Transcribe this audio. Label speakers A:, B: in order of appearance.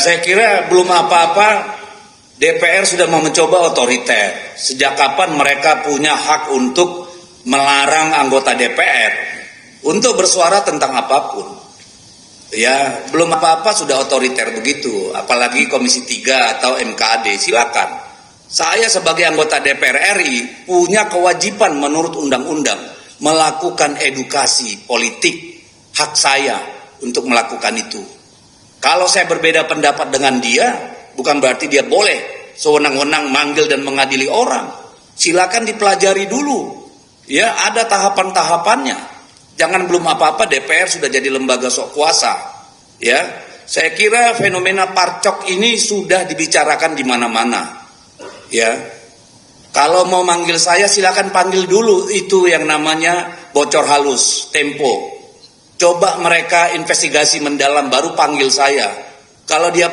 A: Saya kira belum apa-apa DPR sudah mau mencoba otoriter. Sejak kapan mereka punya hak untuk melarang anggota DPR untuk bersuara tentang apapun? Ya, belum apa-apa sudah otoriter begitu, apalagi Komisi 3 atau MKD, silakan. Saya sebagai anggota DPR RI punya kewajiban menurut undang-undang melakukan edukasi politik, hak saya untuk melakukan itu. Kalau saya berbeda pendapat dengan dia, bukan berarti dia boleh sewenang-wenang manggil dan mengadili orang. Silakan dipelajari dulu. Ya, ada tahapan-tahapannya. Jangan belum apa-apa DPR sudah jadi lembaga sok kuasa. Ya, saya kira fenomena parcok ini sudah dibicarakan di mana-mana. Ya, kalau mau manggil saya silakan panggil dulu itu yang namanya bocor halus, Tempo. Coba mereka investigasi mendalam baru panggil saya. Kalau dia